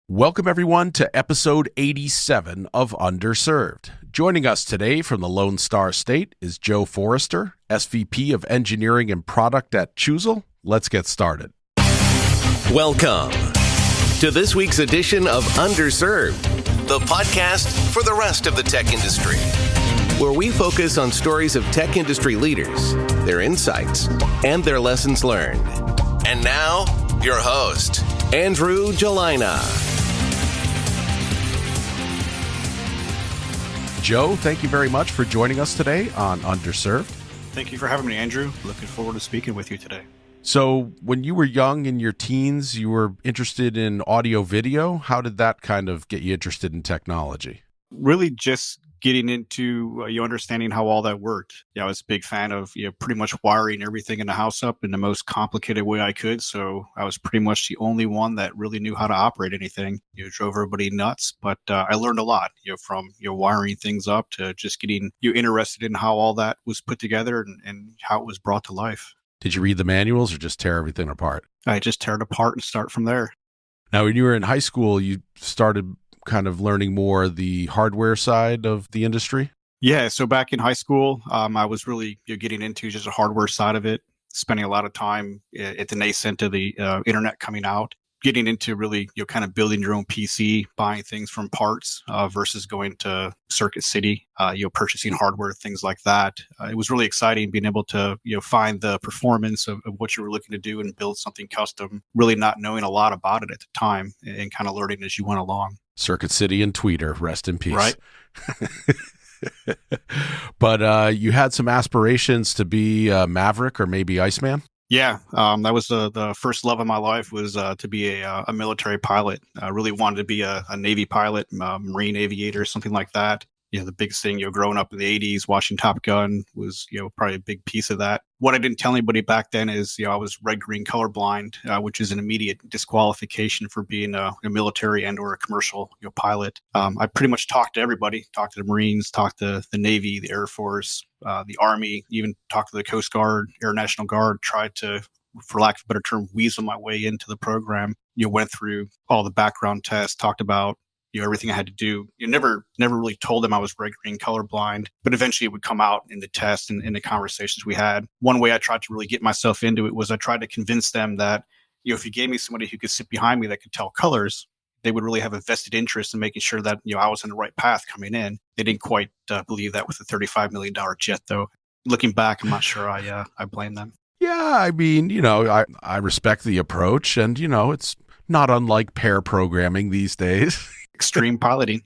Welcome, everyone, to episode 87 of Underserved. Joining us today from the Lone Star State is Joe Forrester, SVP of Engineering and Product at Choosel. Let's get started. Welcome to this week's edition of Underserved, the podcast for the rest of the tech industry, where we focus on stories of tech industry leaders, their insights, and their lessons learned. And now, your host, Andrew Jelina. Joe, thank you very much for joining us today on Underserved. Thank you for having me, Andrew. Looking forward to speaking with you today. So when you were young in your teens, you were interested in audio video. How did that kind of get you interested in technology? Really just getting into understanding how all that worked. I was a big fan of pretty much wiring everything in the house up in the most complicated way I could. So I was pretty much the only one that really knew how to operate anything. Drove everybody nuts, but I learned a lot. From wiring things up to just getting you interested in how all that was put together and how it was brought to life. Did you read the manuals or just tear everything apart? I just tear it apart and start from there. Now, when you were in high school, you started kind of learning more the hardware side of the industry? Yeah. So back in high school, I was really getting into just the hardware side of it, spending a lot of time at the nascent of the internet coming out, getting into really, kind of building your own PC, buying things from parts versus going to Circuit City, purchasing hardware, things like that. It was really exciting being able to, find the performance of what you were looking to do and build something custom, really not knowing a lot about it at the time and kind of learning as you went along. Circuit City and Tweeter, rest in peace. Right. But you had some aspirations to be Maverick or maybe Iceman? Yeah, that was the first love of my life was to be a military pilot. I really wanted to be a Navy pilot, Marine aviator, something like that. The biggest thing, growing up in the 80s, watching Top Gun was, probably a big piece of that. What I didn't tell anybody back then is, I was red-green colorblind, which is an immediate disqualification for being a military and or a commercial pilot. I pretty much talked to everybody, talked to the Marines, talked to the Navy, the Air Force, the Army, even talked to the Coast Guard, Air National Guard, tried to, for lack of a better term, weasel my way into the program. Went through all the background tests, talked about everything I had to do. Never really told them I was red-green colorblind, but eventually it would come out in the test and in the conversations we had. One way I tried to really get myself into it was I tried to convince them that, if you gave me somebody who could sit behind me that could tell colors, they would really have a vested interest in making sure that, I was on the right path coming in. They didn't quite believe that with a $35 million jet, though. Looking back, I'm not sure I blame them. Yeah, I mean, I respect the approach, and, it's not unlike pair programming these days. Extreme piloting.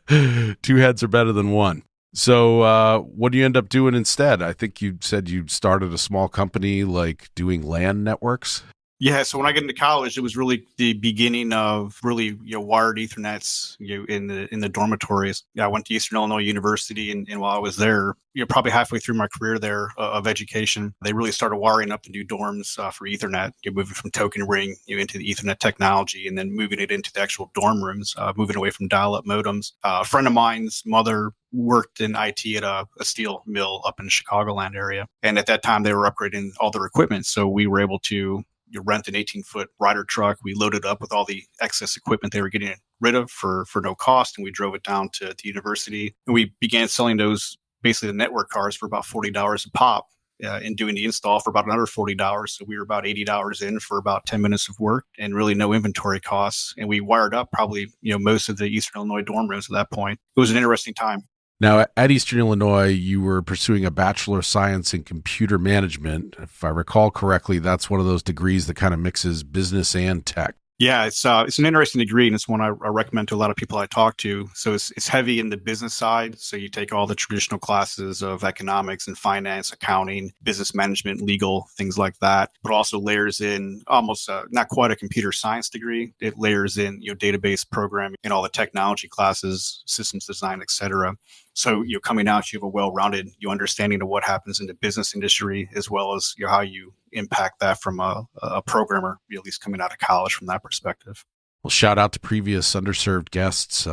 Two heads are better than one. So what do you end up doing instead? I think you said you started a small company like doing LAN networks. Yeah, so when I got into college, it was really the beginning of really wired Ethernets in the dormitories. I went to Eastern Illinois University, and while I was there, probably halfway through my career there of education, they really started wiring up the new dorms for Ethernet. Moving from token ring into the Ethernet technology, and then moving it into the actual dorm rooms, moving away from dial-up modems. A friend of mine's mother worked in IT at a steel mill up in the Chicagoland area, and at that time they were upgrading all their equipment, so we were able to rent an 18-foot rider truck. We loaded up with all the excess equipment they were getting rid of for no cost, and we drove it down to the university. And we began selling those, basically the network cards, for about $40 a pop, and doing the install for about another $40. So we were about $80 in for about 10 minutes of work and really no inventory costs. And we wired up probably most of the Eastern Illinois dorm rooms at that point. It was an interesting time. Now, at Eastern Illinois, you were pursuing a Bachelor of Science in Computer Management. If I recall correctly, that's one of those degrees that kind of mixes business and tech. Yeah, it's an interesting degree, and it's one I recommend to a lot of people I talk to. So it's heavy in the business side. So you take all the traditional classes of economics and finance, accounting, business management, legal, things like that, but also layers in almost not quite a computer science degree. It layers in database programming and all the technology classes, systems design, et cetera. So coming out, you have a well-rounded understanding of what happens in the business industry, as well as how you impact that from a programmer, at least coming out of college from that perspective. Well, shout out to previous Underserved guests,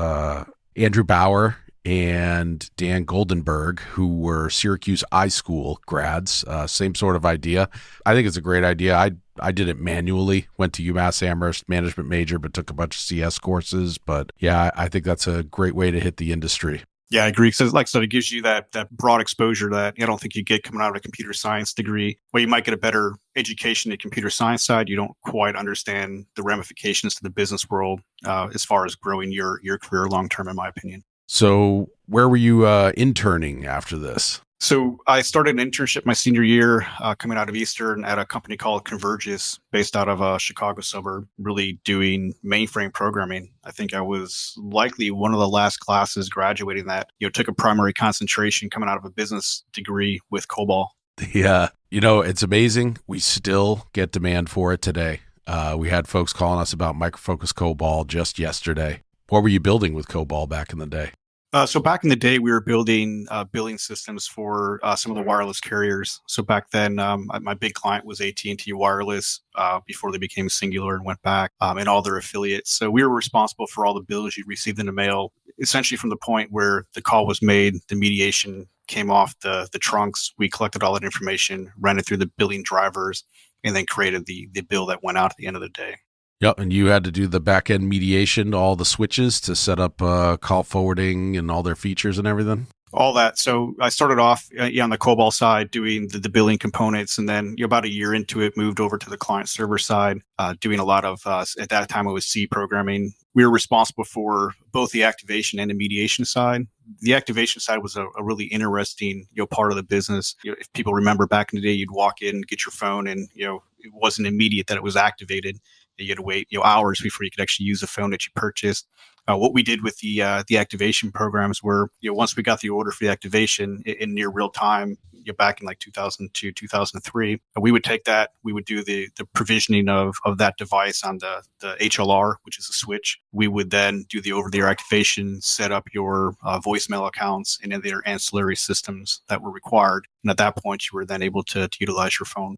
Andrew Bauer and Dan Goldenberg, who were Syracuse iSchool grads. Same sort of idea. I think it's a great idea. I did it manually, went to UMass Amherst, management major, but took a bunch of CS courses. But yeah, I think that's a great way to hit the industry. Yeah, I agree. So, it gives you that broad exposure that I don't think you get coming out of a computer science degree. Well, you might get a better education in computer science side. You don't quite understand the ramifications to the business world as far as growing your career long term, in my opinion. So where were you interning after this? So I started an internship my senior year coming out of Eastern at a company called Convergys, based out of a Chicago suburb, really doing mainframe programming. I think I was likely one of the last classes graduating that, took a primary concentration coming out of a business degree with COBOL. Yeah. It's amazing. We still get demand for it today. We had folks calling us about Microfocus COBOL just yesterday. What were you building with COBOL back in the day? So back in the day, we were building billing systems for some of the wireless carriers. So back then, my big client was AT&T Wireless before they became Singular and went back, and all their affiliates. So we were responsible for all the bills you received in the mail, essentially from the point where the call was made, the mediation came off the trunks. We collected all that information, ran it through the billing drivers, and then created the bill that went out at the end of the day. Yep, and you had to do the back-end mediation, all the switches to set up call forwarding and all their features and everything? All that. So I started off on the COBOL side doing the billing components, and then about a year into it, moved over to the client server side, doing a lot of, at that time it was C programming. We were responsible for both the activation and the mediation side. The activation side was a really interesting part of the business. If people remember back in the day, you'd walk in, get your phone, and it wasn't immediate that it was activated. You had to wait hours before you could actually use the phone that you purchased. What we did with the activation programs were, once we got the order for the activation in near real time, back in like 2002, 2003, we would take that, we would do the provisioning of that device on the HLR, which is a switch. We would then do the over-the-air activation, set up your voicemail accounts and their ancillary systems that were required. And at that point, you were then able to utilize your phone.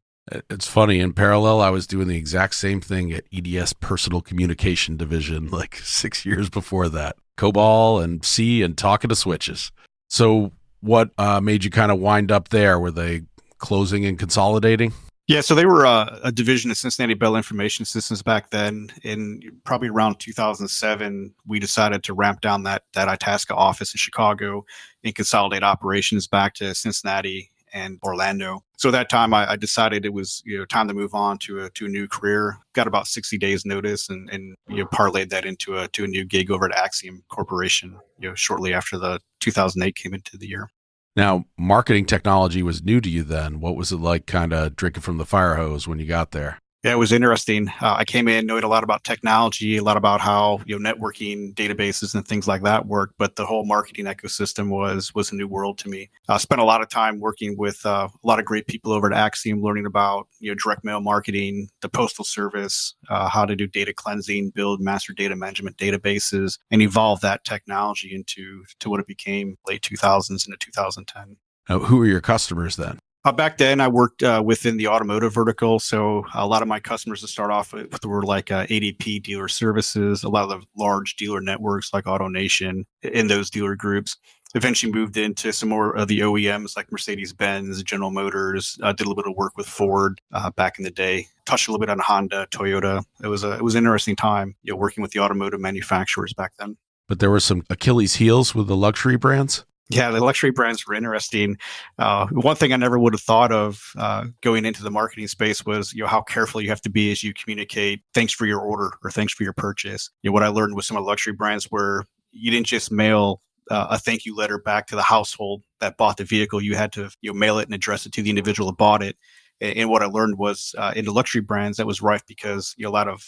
It's funny. In parallel, I was doing the exact same thing at EDS Personal Communication Division like 6 years before that. COBOL and C and talking to switches. So what made you kind of wind up there? Were they closing and consolidating? Yeah, so they were a division of Cincinnati Bell Information Systems back then. In probably around 2007, we decided to ramp down that Itasca office in Chicago and consolidate operations back to Cincinnati and Orlando. So at that time, I decided it was time to move on to a new career. Got about 60 days notice and parlayed that into a new gig over at Axiom Corporation. Shortly after the 2008 came into the year. Now, marketing technology was new to you then. What was it like kind of drinking from the fire hose when you got there? Yeah, it was interesting. I came in knowing a lot about technology, a lot about how networking, databases, and things like that work. But the whole marketing ecosystem was a new world to me. I spent a lot of time working with a lot of great people over at Axiom, learning about direct mail marketing, the postal service, how to do data cleansing, build master data management databases, and evolve that technology into what it became late 2000s into 2010. Now, who were your customers then? Back then, I worked within the automotive vertical. So a lot of my customers to start off with were like ADP Dealer Services, a lot of the large dealer networks like AutoNation in those dealer groups. Eventually moved into some more of the OEMs like Mercedes-Benz, General Motors, did a little bit of work with Ford back in the day, touched a little bit on Honda, Toyota. It was an interesting time working with the automotive manufacturers back then. But there were some Achilles heels with the luxury brands? Yeah, the luxury brands were interesting. One thing I never would have thought of going into the marketing space was, how careful you have to be as you communicate thanks for your order or thanks for your purchase. What I learned with some of the luxury brands were you didn't just mail a thank you letter back to the household that bought the vehicle. You had to mail it and address it to the individual that bought it. And what I learned was in the luxury brands, that was rife because a lot of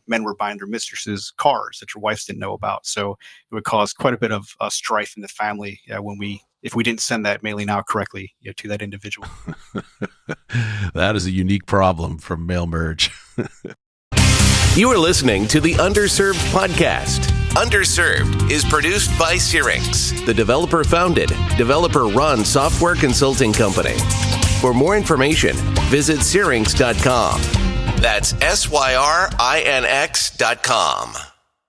men were buying their mistresses cars that your wives didn't know about. So it would cause quite a bit of strife in the family if we didn't send that mailing out correctly to that individual. That is a unique problem from mail merge. You are listening to the Underserved podcast. Underserved is produced by Syrinx, the developer-founded, developer-run software consulting company. For more information, visit syrinx.com. That's SYRINX.com.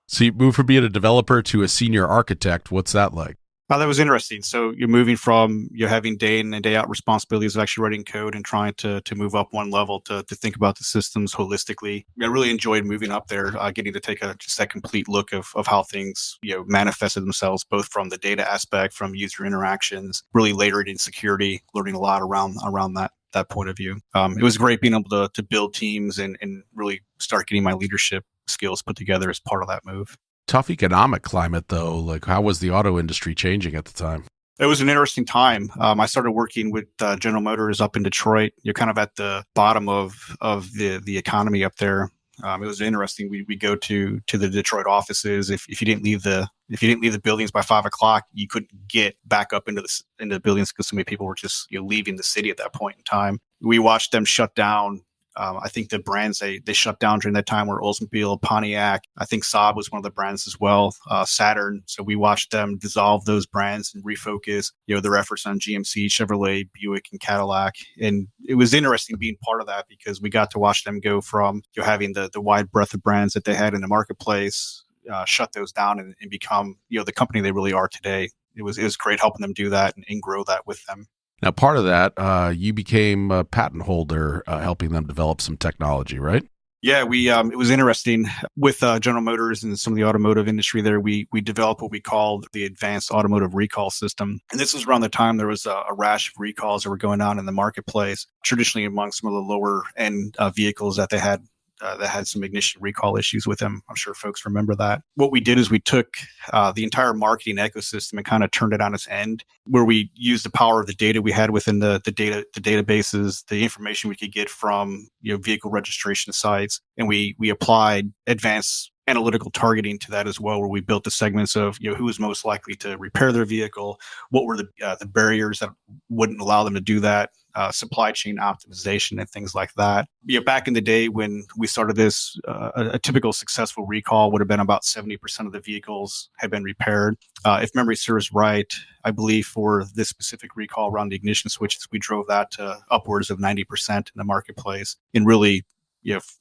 So you moved from being a developer to a senior architect. What's that like? That was interesting. So you're moving from you're having day in and day out responsibilities of actually writing code and trying to move up one level to think about the systems holistically. I really enjoyed moving up there, getting to take just that complete look of how things manifested themselves, both from the data aspect, from user interactions, really layered in security, learning a lot around that point of view. It was great being able to build teams and really start getting my leadership skills put together as part of that move. Tough economic climate, though. Like, how was the auto industry changing at the time? It was an interesting time. I started working with General Motors up in Detroit. You're kind of at the bottom of the economy up there. It was interesting. We go to the Detroit offices. If you didn't leave the buildings by 5:00, you couldn't get back up into the buildings because so many people were just leaving the city at that point in time. We watched them shut down. I think the brands they shut down during that time were Oldsmobile, Pontiac. I think Saab was one of the brands as well, Saturn. So we watched them dissolve those brands and refocus, their efforts on GMC, Chevrolet, Buick, and Cadillac. And it was interesting being part of that because we got to watch them go from having the wide breadth of brands that they had in the marketplace, shut those down and become the company they really are today. It was great helping them do that and grow that with them. Now, part of that, you became a patent holder, helping them develop some technology, right? Yeah, it was interesting with General Motors and some of the automotive industry there. We developed what we called the Advanced Automotive Recall System. And this was around the time there was a rash of recalls that were going on in the marketplace, traditionally among some of the lower end vehicles that they had. That had some ignition recall issues with them. I'm sure folks remember that. What we did is we took the entire marketing ecosystem and kind of turned it on its end, where we used the power of the data we had within the databases, the information we could get from vehicle registration sites, and we applied advanced analytical targeting to that as well, where we built the segments of who was most likely to repair their vehicle, what were the barriers that wouldn't allow them to do that, supply chain optimization and things like that. Back in the day when we started this, a typical successful recall would have been about 70% of the vehicles had been repaired. If memory serves right, I believe for this specific recall around the ignition switches, we drove that to upwards of 90% in the marketplace. And really,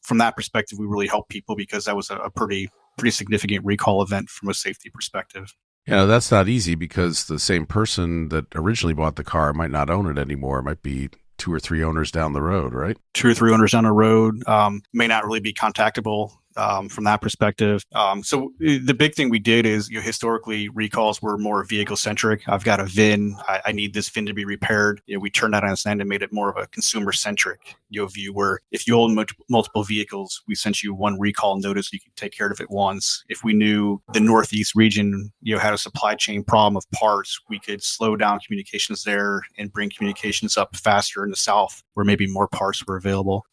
from that perspective, we really helped people because that was a pretty significant recall event from a safety perspective. Yeah, that's not easy because the same person that originally bought the car might not own it anymore. It might be 2 or 3 owners down the road, right? 2 or 3 owners down the road, may not really be contactable from that perspective. So the big thing we did is, historically recalls were more vehicle centric. I've got a VIN. I need this VIN to be repaired. We turned that on its end and made it more of a consumer centric view, where if you own multiple vehicles, we sent you one recall notice. You could take care of it once. If we knew the Northeast region, had a supply chain problem of parts, we could slow down communications there and bring communications up faster in the South, where maybe more parts were available.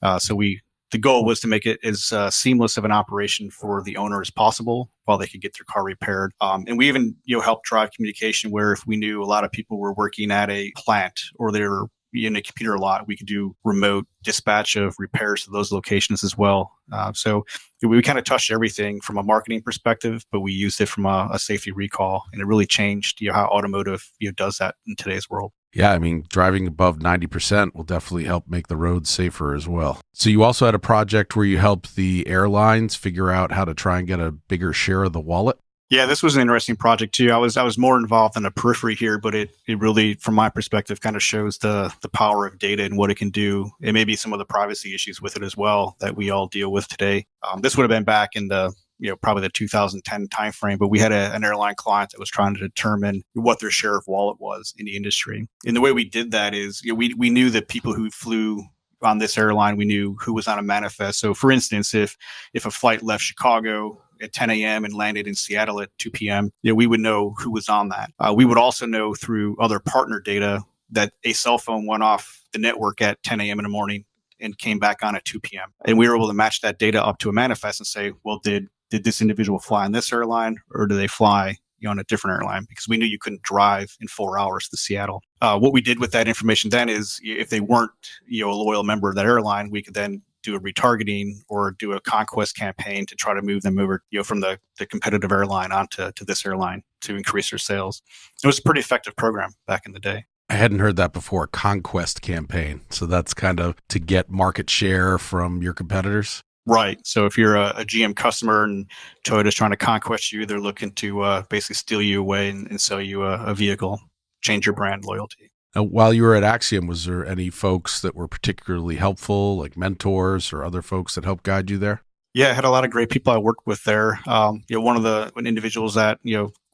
The goal was to make it as seamless of an operation for the owner as possible while they could get their car repaired. And we even helped drive communication where if we knew a lot of people were working at a plant or they were in a computer lot, we could do remote dispatch of repairs to those locations as well. So we kind of touched everything from a marketing perspective, but we used it from a safety recall, and it really changed how automotive does that in today's world. Yeah, I mean, driving above 90% will definitely help make the roads safer as well. So you also had a project where you helped the airlines figure out how to try and get a bigger share of the wallet? Yeah, this was an interesting project too. I was more involved in the periphery here, but it really, from my perspective, kind of shows the power of data and what it can do, and maybe some of the privacy issues with it as well that we all deal with today. This would have been back in the probably the 2010 timeframe, but we had an airline client that was trying to determine what their share of wallet was in the industry. And the way we did that is, we knew that people who flew on this airline, we knew who was on a manifest. So for instance, if a flight left Chicago at 10 a.m. and landed in Seattle at 2 p.m., we would know who was on that. We would also know through other partner data that a cell phone went off the network at 10 a.m. in the morning and came back on at 2 p.m. And we were able to match that data up to a manifest and say, well, did this individual fly on this airline, or do they fly on a different airline? Because we knew you couldn't drive in 4 hours to Seattle. What we did with that information then is, if they weren't a loyal member of that airline, we could then do a retargeting or do a conquest campaign to try to move them over from the competitive airline onto this airline to increase their sales. It was a pretty effective program back in the day. I hadn't heard that before, conquest campaign. So that's kind of to get market share from your competitors? Right. So if you're a GM customer and Toyota's trying to conquest you, they're looking to basically steal you away and sell you a vehicle, change your brand loyalty. Now, while you were at Axiom, was there any folks that were particularly helpful, like mentors or other folks that helped guide you there? Yeah, I had a lot of great people I worked with there. One of the individuals that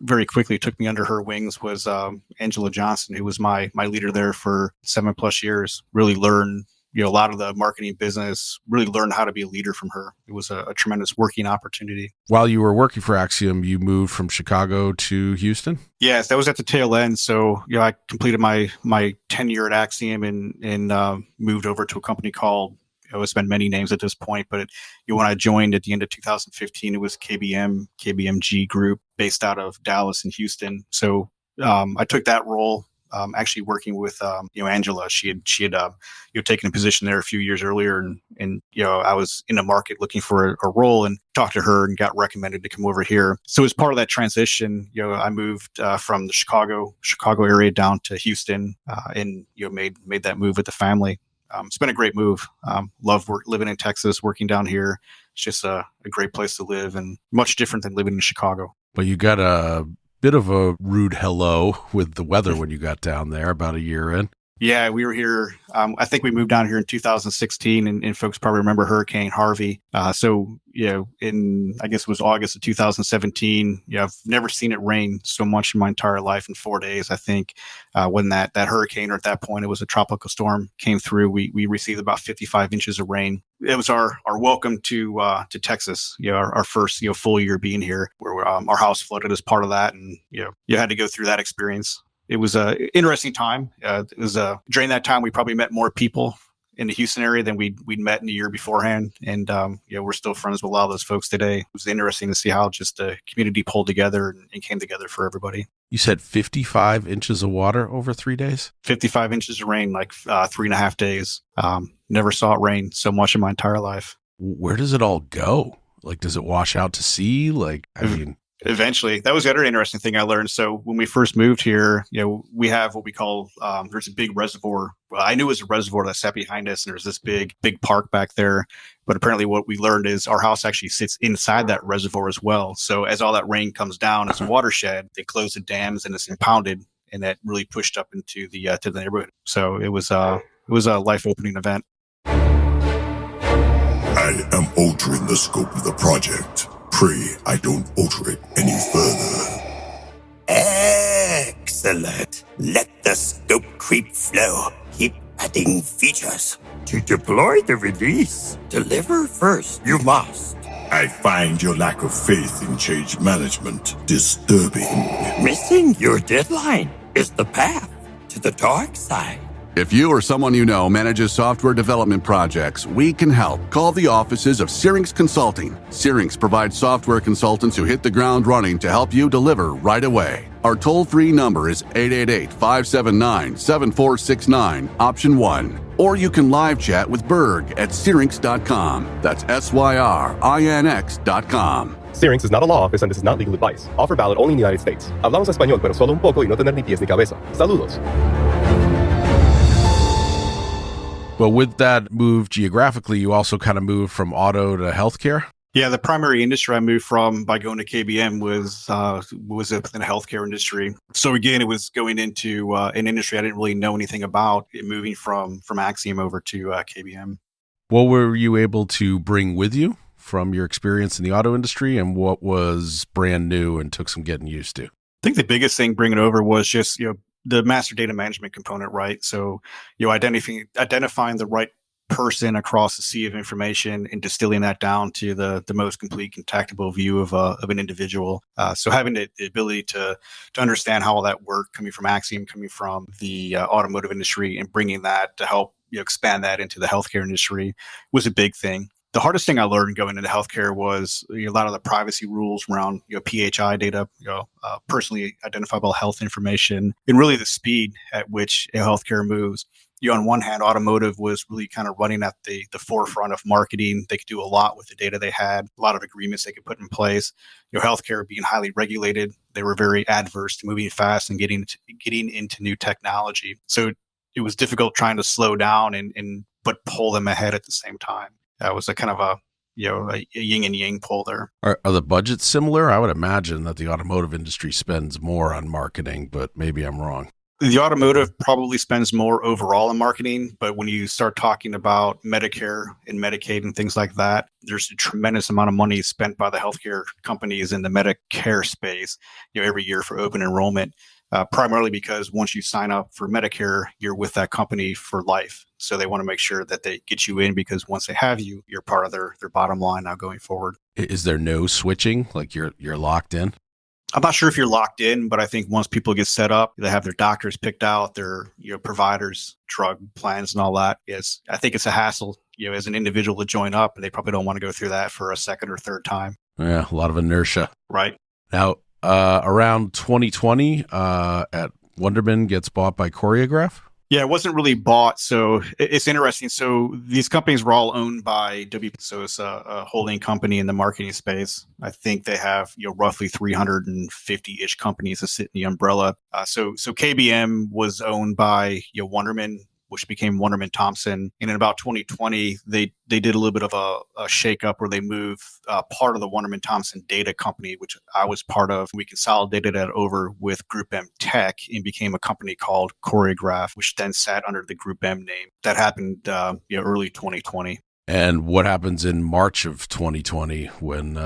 very quickly took me under her wings was Angela Johnson, who was my leader there for 7+ years. Really learned a lot of the marketing business. Really learned how to be a leader from her. It was a tremendous working opportunity. While you were working for Axiom, you moved from Chicago to Houston? Yes, that was at the tail end. So I completed my tenure at Axiom and moved over to a company called. It's been many names at this point, but when I joined at the end of 2015, it was KBMG Group based out of Dallas and Houston. So I took that role, actually working with Angela. She had taken a position there a few years earlier, and I was in the market looking for a role and talked to her and got recommended to come over here. So as part of that transition, I moved from the Chicago area down to Houston, and made that move with the family. It's been a great move. Love living in Texas, working down here. It's just a great place to live and much different than living in Chicago. But you got a bit of a rude hello with the weather when you got down there about a year in. Yeah, we were here. I think we moved down here in 2016, and folks probably remember Hurricane Harvey. In I guess it was August of 2017. I've never seen it rain so much in my entire life in 4 days. I think when that hurricane, or at that point it was a tropical storm, came through, we received about 55 inches of rain. It was our welcome to Texas. Our first full year being here, where our house flooded as part of that, and you had to go through that experience. It was an interesting time. It was during that time we probably met more people in the Houston area than we'd met in the year beforehand, and we're still friends with a lot of those folks today. It was interesting to see how just the community pulled together and came together for everybody. You said 55 inches of water over 3 days? 55 inches of rain, like 3.5 days. Never saw it rain so much in my entire life. Where does it all go? Like, does it wash out to sea? Eventually, that was the other interesting thing I learned. So when we first moved here, we have what we call, there's a big reservoir. Well, I knew it was a reservoir that sat behind us, and there's this big park back there. But apparently what we learned is our house actually sits inside that reservoir as well. So as all that rain comes down, it's a watershed. They close the dams and it's impounded, and that really pushed up into the to the neighborhood. So it was a life-opening event. I am altering the scope of the project. Pray I don't alter it any further. Excellent. Let the scope creep flow. Keep adding features. To deploy the release, deliver first. You must. I find your lack of faith in change management disturbing. Missing your deadline is the path to the dark side. If you or someone you know manages software development projects, we can help. Call the offices of Syrinx Consulting. Syrinx provides software consultants who hit the ground running to help you deliver right away. Our toll-free number is 888-579-7469, option 1. Or you can live chat with Berg at Syrinx.com. That's SYRINX.com. Syrinx is not a law office and this is not legal advice. Offer valid only in the United States. Hablamos español, pero solo un poco y no tener ni pies ni cabeza. Saludos. Well, with that move geographically, you also kind of moved from auto to healthcare? Yeah, the primary industry I moved from by going to KBM was within the healthcare industry. So again, it was going into an industry I didn't really know anything about, moving from Axiom over to KBM. What were you able to bring with you from your experience in the auto industry, and what was brand new and took some getting used to? I think the biggest thing bringing over was just, the master data management component, right? So, identifying the right person across a sea of information and distilling that down to the most complete contactable view of an individual. So having the ability to understand how all that worked, coming from Axiom, coming from the automotive industry, and bringing that to help expand that into the healthcare industry was a big thing. The hardest thing I learned going into healthcare was a lot of the privacy rules around PHI data, personally identifiable health information, and really the speed at which healthcare moves. On one hand, automotive was really kind of running at the forefront of marketing. They could do a lot with the data they had, a lot of agreements they could put in place. Healthcare being highly regulated, they were very adverse to moving fast and getting into new technology. So it was difficult trying to slow down but pull them ahead at the same time. That was a kind of a yin and yang pull there. Are the budgets similar? I would imagine that the automotive industry spends more on marketing, but maybe I'm wrong. The automotive probably spends more overall in marketing, but when you start talking about Medicare and Medicaid and things like that, there's a tremendous amount of money spent by the healthcare companies in the Medicare space, every year for open enrollment, primarily because once you sign up for Medicare, you're with that company for life. So they want to make sure that they get you in because once they have you, you're part of their bottom line now going forward. Is there no switching? Like you're locked in? I'm not sure if you're locked in, but I think once people get set up, they have their doctors picked out, their providers, drug plans and all that. I think it's a hassle, as an individual to join up, and they probably don't want to go through that for a second or third time. Yeah, a lot of inertia. Right. Now, around 2020, at Wonderman gets bought by Choreograph. Yeah, it wasn't really bought. So it's interesting. So these companies were all owned by WP. So it's a holding company in the marketing space. I think they have, roughly 350-ish companies that sit in the umbrella. So KBM was owned by, Wonderman, which became Wonderman Thompson. And in about 2020, they did a little bit of a shakeup where they moved part of the Wonderman Thompson data company, which I was part of. We consolidated that over with Group M Tech and became a company called Choreograph, which then sat under the Group M name. That happened early 2020. And what happens in March of 2020 when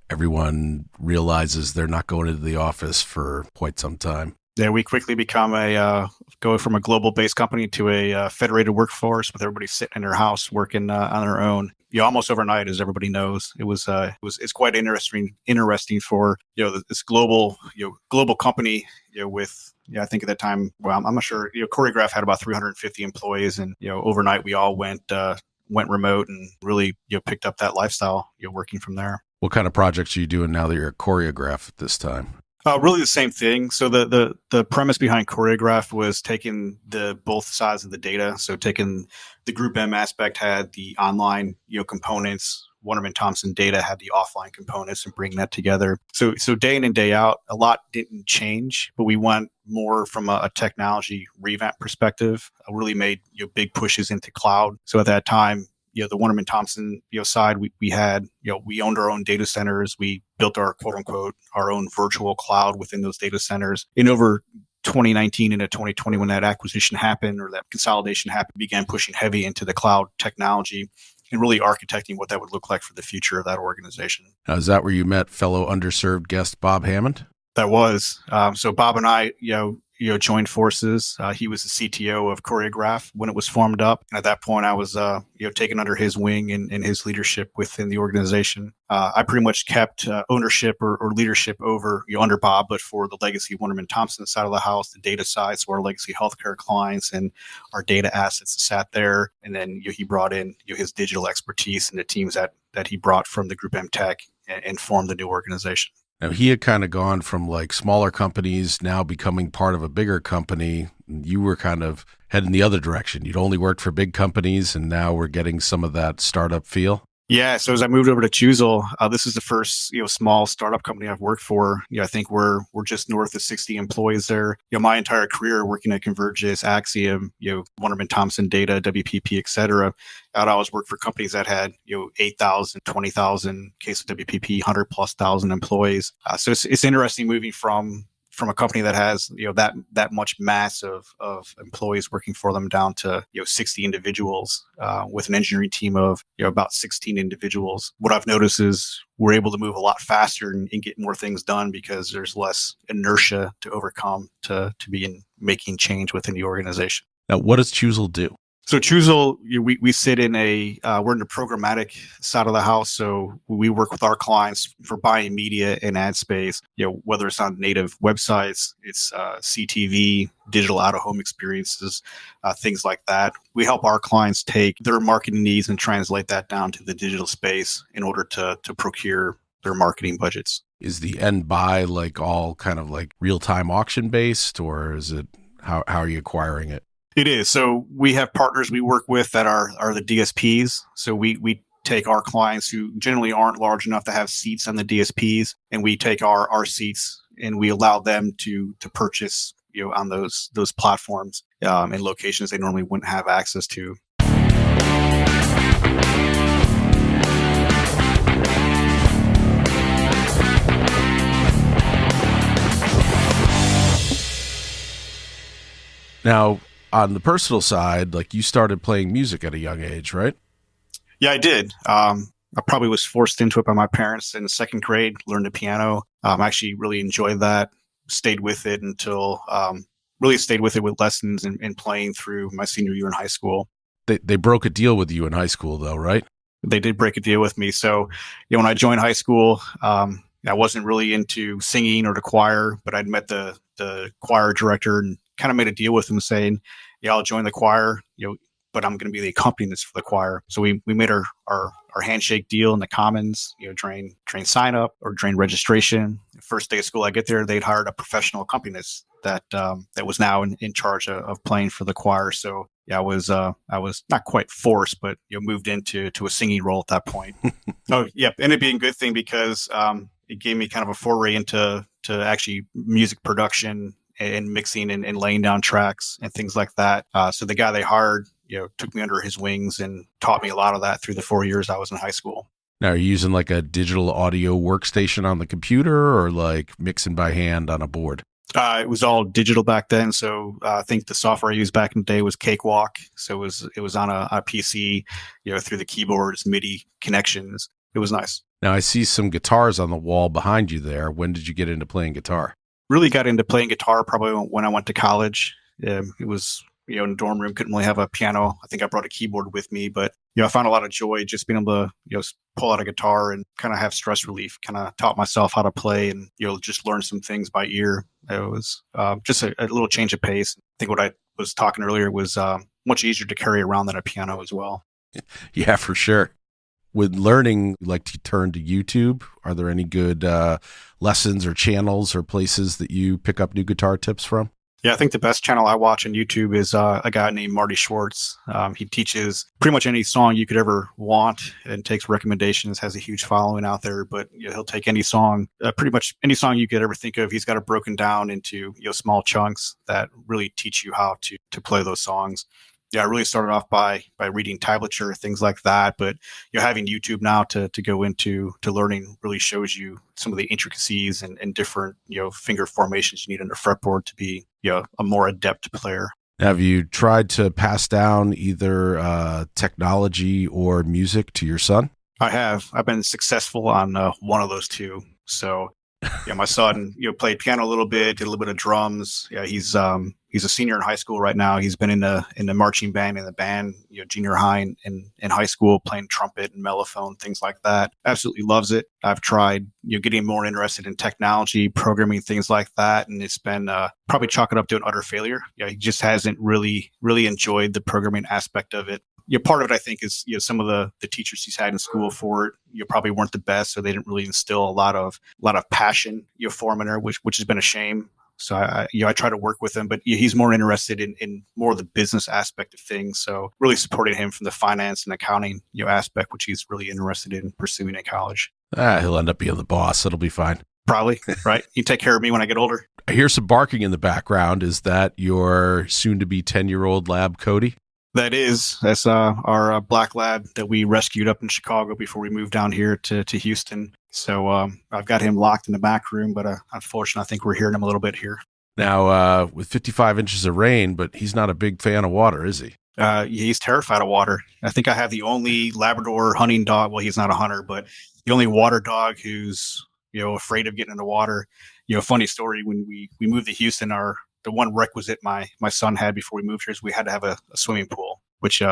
everyone realizes they're not going into the office for quite some time? Yeah, we quickly become go from a global-based company to a federated workforce with everybody sitting in their house working on their own. Almost overnight, as everybody knows, it's quite interesting for this global company with. I think at that time, well, I'm not sure. Choreograph had about 350 employees, and overnight we all went remote and really picked up that lifestyle. Working from there. What kind of projects are you doing now that you're a Choreograph at this time? Really the same thing. So the premise behind Choreograph was taking both sides of the data. So taking the Group M aspect had the online components. Wonderman Thompson data had the offline components and bringing that together. So day in and day out, a lot didn't change, but we went more from a technology revamp perspective. I really made big pushes into cloud. So at that time, the Wonderman Thompson side, we had we owned our own data centers. We built our quote unquote our own virtual cloud within those data centers. And over 2019 into 2020, when that acquisition happened or that consolidation happened, began pushing heavy into the cloud technology and really architecting what that would look like for the future of that organization. Now, is that where you met fellow Underserved guest Bob Hammond? That was. So Bob and I, joined forces. He was the CTO of Choreograph when it was formed up. And at that point, I was, taken under his wing and his leadership within the organization. I pretty much kept ownership or leadership over, under Bob, but for the legacy Wonderman Thompson side of the house, the data side, so our legacy healthcare clients and our data assets sat there. And then he brought in his digital expertise and the teams that he brought from the Group M Tech and formed the new organization. Now, he had kind of gone from like smaller companies now becoming part of a bigger company. You were kind of heading the other direction. You'd only worked for big companies, and now we're getting some of that startup feel. Yeah. So as I moved over to Choosel, this is the first, small startup company I've worked for. I think we're just north of 60 employees there. My entire career working at Convergys, Axiom, Wonderman Thompson Data, WPP, et cetera. I'd always worked for companies that had, 8,000, 20,000, case of WPP, 100,000+ employees. So it's interesting moving from a company that has, that much mass of employees working for them down to, 60 individuals with an engineering team of, about 16 individuals. What I've noticed is we're able to move a lot faster and get more things done because there's less inertia to overcome to be making change within the organization. Now, what does Choosel do? So Choosel, we sit in we're in the programmatic side of the house. So we work with our clients for buying media and ad space, whether it's on native websites, it's CTV, digital out-of-home experiences, things like that. We help our clients take their marketing needs and translate that down to the digital space in order to procure their marketing budgets. Is the end buy like all kind of like real-time auction based, or is it how are you acquiring it? It is. So we have partners we work with that are the DSPs. So we take our clients who generally aren't large enough to have seats on the DSPs, and we take our seats and we allow them to purchase, on those platforms in locations they normally wouldn't have access to. Now, on the personal side, like you started playing music at a young age, right? Yeah, I did. I probably was forced into it by my parents in the second grade, learned the piano. I actually really enjoyed that, stayed with it until, really stayed with it with lessons and playing through my senior year in high school. They broke a deal with you in high school, though, right? They did break a deal with me. So, when I joined high school, I wasn't really into singing or the choir, but I'd met the choir director and kind of made a deal with him saying, yeah, I'll join the choir, but I'm going to be the accompanist for the choir. So we made our handshake deal in the commons, during sign up or during registration. First day of school I get there, they'd hired a professional accompanist that was now in charge of playing for the choir. So yeah, I was not quite forced, but moved into a singing role at that point. Oh yeah, ended up being a good thing because it gave me kind of a foray into actually music production and mixing and laying down tracks and things like that. So the guy they hired, took me under his wings and taught me a lot of that through the 4 years I was in high school. Now, are you using like a digital audio workstation on the computer or like mixing by hand on a board? It was all digital back then. So I think the software I used back in the day was Cakewalk. So it was on a PC, through the keyboards, MIDI connections. It was nice. Now, I see some guitars on the wall behind you there. When did you get into playing guitar? Really got into playing guitar probably when I went to college. It was, in the dorm room, couldn't really have a piano. I think I brought a keyboard with me, but, I found a lot of joy just being able to, pull out a guitar and kind of have stress relief, kind of taught myself how to play and, just learn some things by ear. It was just a little change of pace. I think what I was talking earlier was much easier to carry around than a piano as well. Yeah, for sure. With learning, you like to turn to YouTube. Are there any good lessons or channels or places that you pick up new guitar tips from? Yeah, I think the best channel I watch on YouTube is a guy named Marty Schwartz. He teaches pretty much any song you could ever want and takes recommendations, has a huge following out there, but he'll take any song, pretty much any song you could ever think of. He's got it broken down into small chunks that really teach you how to play those songs. Yeah, I really started off by reading tablature, things like that. But having YouTube now to go into learning really shows you some of the intricacies and different finger formations you need on a fretboard to be a more adept player. Have you tried to pass down either technology or music to your son? I have. I've been successful on one of those two. So my son played piano a little bit, did a little bit of drums. Yeah, he's a senior in high school right now. He's been in the marching band, in the band, junior high and in high school, playing trumpet and mellophone, things like that. Absolutely loves it. I've tried, getting more interested in technology, programming, things like that. And it's been probably chalk it up to an utter failure. He just hasn't really enjoyed the programming aspect of it. Part of it, I think, is some of the teachers he's had in school for it, probably weren't the best, so they didn't really instill a lot of passion for him in there, which has been a shame. So I try to work with him, but he's more interested in more of the business aspect of things. So really supporting him from the finance and accounting aspect, which he's really interested in pursuing at college. He'll end up being the boss. It'll be fine. Probably, right? You take care of me when I get older. I hear some barking in the background. Is that your soon-to-be 10-year-old lab, Cody? That's our black lab that we rescued up in Chicago before we moved down here to Houston. So I've got him locked in the back room, but unfortunately, I think we're hearing him a little bit here. Now, with 55 inches of rain, but he's not a big fan of water, is he? He's terrified of water. I think I have the only Labrador hunting dog. Well, he's not a hunter, but the only water dog who's afraid of getting in the water. Funny story, when we moved to Houston, the one requisite my son had before we moved here is we had to have a swimming pool, which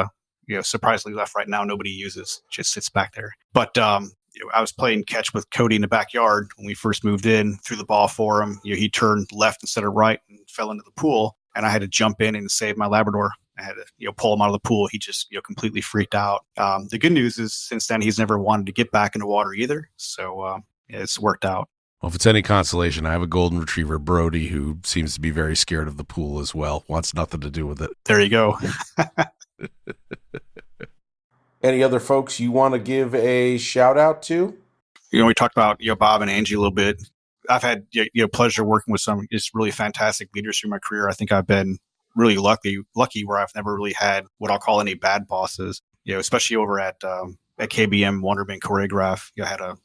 surprisingly left right now nobody uses, just sits back there. But I was playing catch with Cody in the backyard when we first moved in, threw the ball for him. He turned left instead of right and fell into the pool, and I had to jump in and save my Labrador. I had to pull him out of the pool. He just completely freaked out. The good news is since then he's never wanted to get back in the water either, so it's worked out. Well, if it's any consolation, I have a golden retriever, Brody, who seems to be very scared of the pool as well. Wants nothing to do with it. There you go. Any other folks you want to give a shout out to? We talked about Bob and Angie a little bit. I've had pleasure working with some just really fantastic leaders through my career. I think I've been really lucky where I've never really had what I'll call any bad bosses. Especially over at KBM Wonderman Choreograph. I had a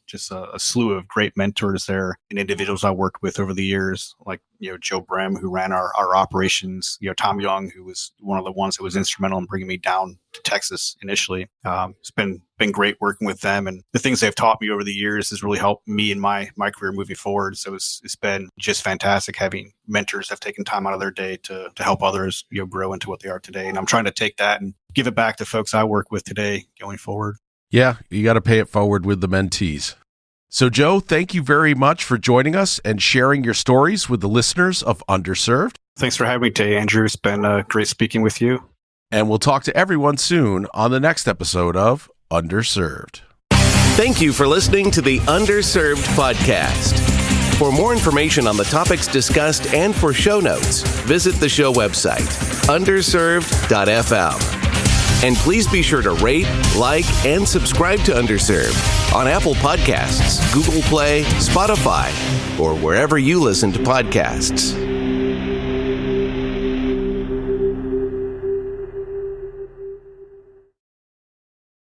slew of great mentors there and individuals I worked with over the years, like Joe Brem, who ran our operations. Tom Young, who was one of the ones that was instrumental in bringing me down to Texas initially. It's been great working with them, and the things they've taught me over the years has really helped me in my career moving forward. So it's been just fantastic having mentors that have taken time out of their day to help others grow into what they are today. And I'm trying to take that and give it back to folks I work with today going forward. Yeah, you got to pay it forward with the mentees. So, Joe, thank you very much for joining us and sharing your stories with the listeners of Underserved. Thanks for having me today, Andrew. It's been great speaking with you. And we'll talk to everyone soon on the next episode of Underserved. Thank you for listening to the Underserved podcast. For more information on the topics discussed and for show notes, visit the show website, underserved.fm. And please be sure to rate, like, and subscribe to Underserved on Apple Podcasts, Google Play, Spotify, or wherever you listen to podcasts.